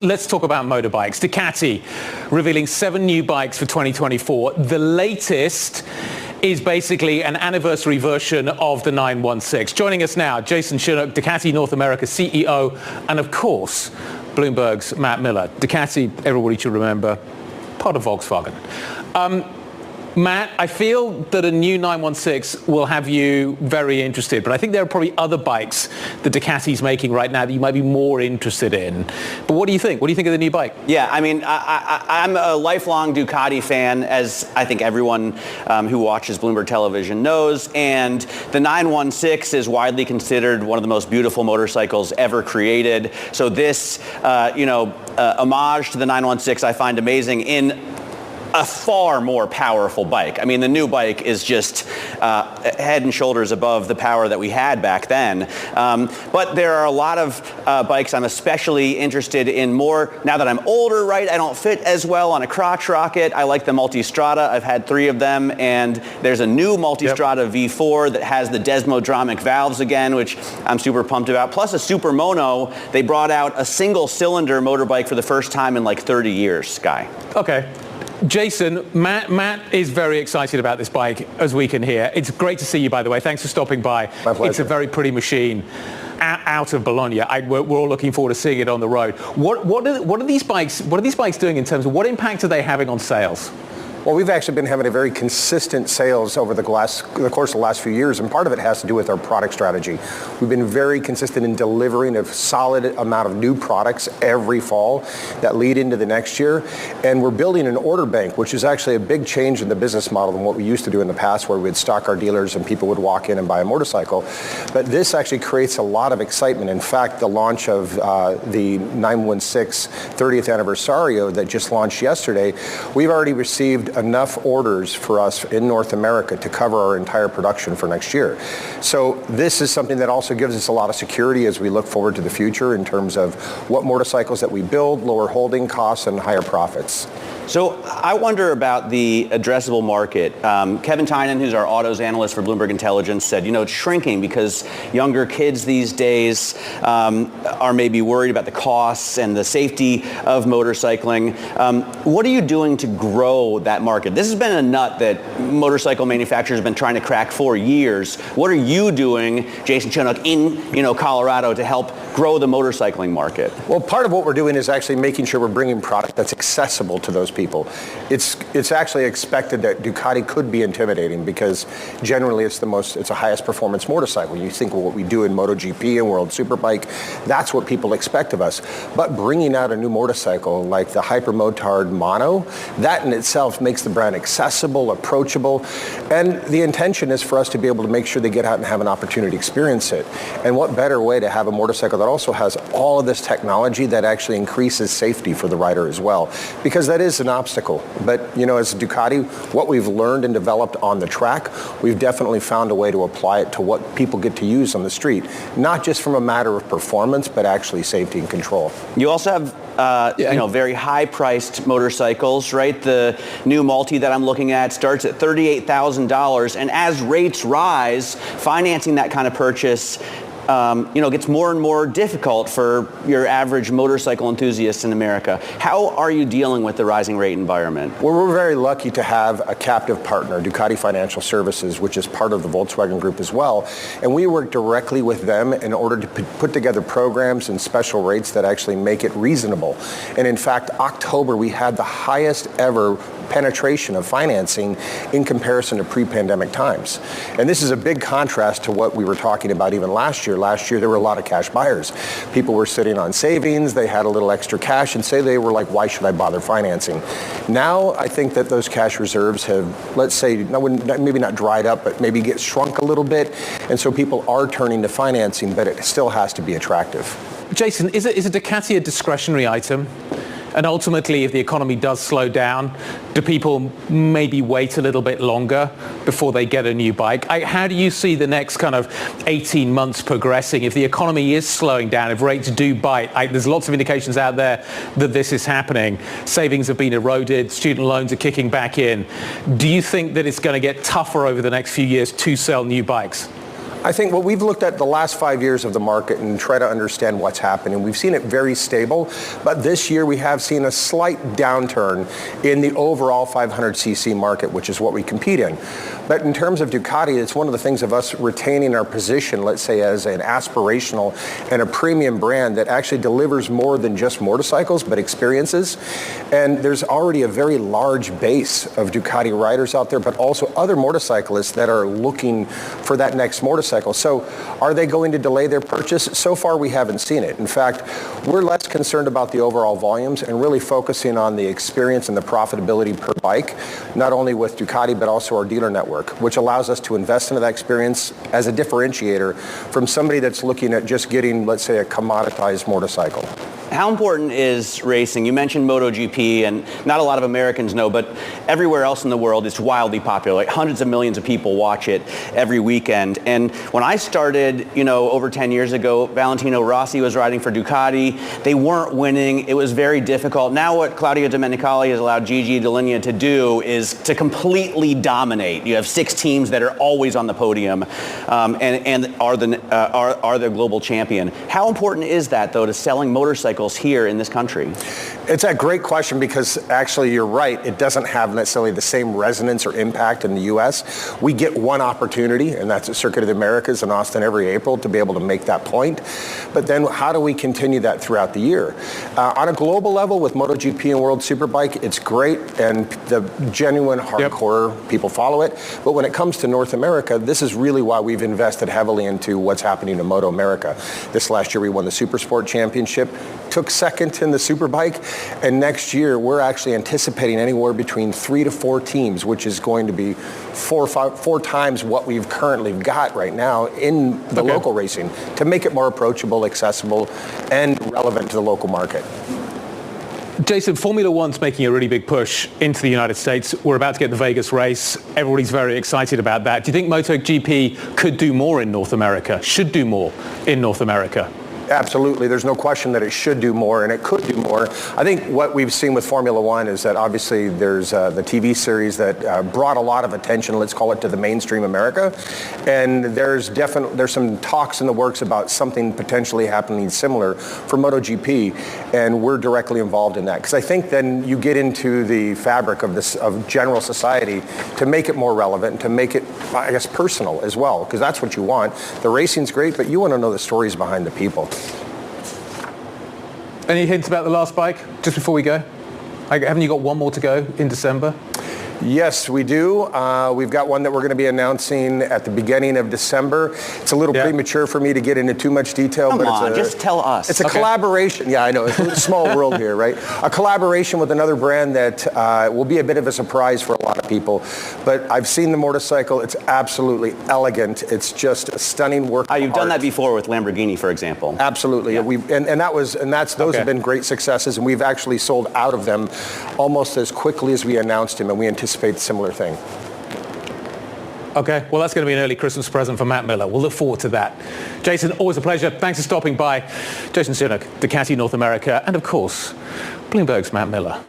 Let's talk about motorbikes. Ducati revealing 7 new bikes for 2024. The latest is basically an anniversary version of the 916. Joining us now, Jason Chinnock, Ducati North America CEO, and of course, Bloomberg's Matt Miller. Ducati, everybody should remember, part of Volkswagen. Matt, I feel that a new 916 will have you very interested, but I think there are probably other bikes that Ducati's making right now that you might be more interested in. But what do you think? What do you think of the new bike? Yeah, I mean, I'm a lifelong Ducati fan, as I think everyone who watches Bloomberg Television knows, and the 916 is widely considered one of the most beautiful motorcycles ever created. So this, homage to the 916 I find amazing in a far more powerful bike. I mean, the new bike is just head and shoulders above the power that we had back then. But there are a lot of bikes I'm especially interested in more now that I'm older, right? I don't fit as well on a crotch rocket. I like the Multistrada. I've had 3 of them, and there's a new Multistrada V4 that has the desmodromic valves again, which I'm super pumped about. Plus a Super Mono. They brought out a single-cylinder motorbike for the first time in like 30 years, Sky. Okay. Jason, Matt is very excited about this bike, as we can hear. It's great to see you, by the way. Thanks for stopping by. My pleasure. It's a very pretty machine out of Bologna. We're all looking forward to seeing it on the road. What are these bikes doing in terms of what impact are they having on sales? Well, we've actually been having a very consistent sales over the course of the last few years, and part of it has to do with our product strategy. We've been very consistent in delivering a solid amount of new products every fall that lead into the next year, and we're building an order bank, which is actually a big change in the business model than what we used to do in the past, where we'd stock our dealers and people would walk in and buy a motorcycle. But this actually creates a lot of excitement. In fact, the launch of the 916 30th Anniversario that just launched yesterday, we've already received enough orders for us in North America to cover our entire production for next year. So this is something that also gives us a lot of security as we look forward to the future in terms of what motorcycles that we build, lower holding costs, and higher profits. So I wonder about the addressable market. Kevin Tynan, who's our autos analyst for Bloomberg Intelligence, said, it's shrinking because younger kids these days are maybe worried about the costs and the safety of motorcycling. What are you doing to grow that market? This has been a nut that motorcycle manufacturers have been trying to crack for years. What are you doing, Jason Chinnock, in Colorado to help grow the motorcycling market? Well, part of what we're doing is actually making sure we're bringing product that's accessible to those people. It's actually expected that Ducati could be intimidating because generally it's the highest performance motorcycle. You think of what we do in MotoGP and World Superbike, that's what people expect of us. But bringing out a new motorcycle like the Hypermotard Mono, that in itself makes the brand accessible, approachable, and the intention is for us to be able to make sure they get out and have an opportunity to experience it. And what better way to have a motorcycle that also has all of this technology that actually increases safety for the rider as well, because that is an obstacle. But as Ducati, what we've learned and developed on the track, we've definitely found a way to apply it to what people get to use on the street, not just from a matter of performance, but actually safety and control. You also have very high-priced motorcycles, right? The new Multi that I'm looking at starts at $38,000, and as rates rise, financing that kind of purchase gets more and more difficult for your average motorcycle enthusiast in America. How are you dealing with the rising rate environment? Well, we're very lucky to have a captive partner, Ducati Financial Services, which is part of the Volkswagen Group as well. And we work directly with them in order to put together programs and special rates that actually make it reasonable. And in fact, October, we had the highest ever penetration of financing in comparison to pre-pandemic times. And this is a big contrast to what we were talking about even last year. Last year, there were a lot of cash buyers. People were sitting on savings, they had a little extra cash, and say they were like, why should I bother financing? Now, I think that those cash reserves have, let's say, maybe not dried up, but maybe get shrunk a little bit. And so people are turning to financing, but it still has to be attractive. Jason, is a Ducati a discretionary item? And ultimately, if the economy does slow down, do people maybe wait a little bit longer before they get a new bike? How do you see the next kind of 18 months progressing? If the economy is slowing down, if rates do bite, there's lots of indications out there that this is happening. Savings have been eroded, student loans are kicking back in. Do you think that it's going to get tougher over the next few years to sell new bikes? I think what we've looked at the last 5 years of the market and try to understand what's happening. We've seen it very stable, but this year we have seen a slight downturn in the overall 500cc market, which is what we compete in. But in terms of Ducati, it's one of the things of us retaining our position, let's say, as an aspirational and a premium brand that actually delivers more than just motorcycles, but experiences. And there's already a very large base of Ducati riders out there, but also other motorcyclists that are looking for that next motorcycle. So are they going to delay their purchase? So far, we haven't seen it. In fact, we're less concerned about the overall volumes and really focusing on the experience and the profitability per bike, not only with Ducati, but also our dealer network, which allows us to invest into that experience as a differentiator from somebody that's looking at just getting, let's say, a commoditized motorcycle. How important is racing? You mentioned MotoGP, and not a lot of Americans know, but everywhere else in the world it's wildly popular. Like hundreds of millions of people watch it every weekend. And when I started, over 10 years ago, Valentino Rossi was riding for Ducati. They weren't winning. It was very difficult. Now what Claudio Domenicali has allowed Gigi Dall'Igna to do is to completely dominate. You have 6 teams that are always on the podium and are the global champion. How important is that, though, to selling motorcycles here in this country? It's a great question because actually you're right. It doesn't have necessarily the same resonance or impact in the U.S. We get one opportunity, and that's at Circuit of the Americas in Austin every April to be able to make that point. But then how do we continue that throughout the year? On a global level with MotoGP and World Superbike, it's great, and the genuine hardcore people follow it. But when it comes to North America, this is really why we've invested heavily into what's happening in Moto America. This last year we won the Supersport Championship, took second in the Superbike, and next year we're actually anticipating anywhere between 3 to 4 teams, which is going to be 4 times what we've currently got right now in the local racing, to make it more approachable, accessible, and relevant to the local market. Jason, Formula One's making a really big push into the United States. We're about to get the Vegas race. Everybody's very excited about that. Do you think MotoGP could do more in North America, should do more in North America? Absolutely. There's no question that it should do more, and it could do more. I think what we've seen with Formula One is that obviously there's the TV series that brought a lot of attention, let's call it, to the mainstream America. And there's some talks in the works about something potentially happening similar for MotoGP, and we're directly involved in that. Because I think then you get into the fabric of general society to make it more relevant, to make it, I guess, personal as well, because that's what you want. The racing's great, but you want to know the stories behind the people. Any hints about the last bike, just before we go? Haven't you got one more to go in December? Yes, we do. We've got one that we're going to be announcing at the beginning of December. It's a little premature for me to get into too much detail. Come on, just tell us. It's a collaboration. Yeah, I know. It's a small world here, right? A collaboration with another brand that will be a bit of a surprise for a lot of people. But I've seen the motorcycle. It's absolutely elegant. It's just a stunning work of art. You've done that before with Lamborghini, for example. Absolutely. Yeah. Those have been great successes, and we've actually sold out of them almost as quickly as we announced them, and we anticipate a similar thing. Okay, well, that's going to be an early Christmas present for Matt Miller. We'll look forward to that. Jason, always a pleasure. Thanks for stopping by. Jason Chinnock, Ducati North America, and of course, Bloomberg's Matt Miller.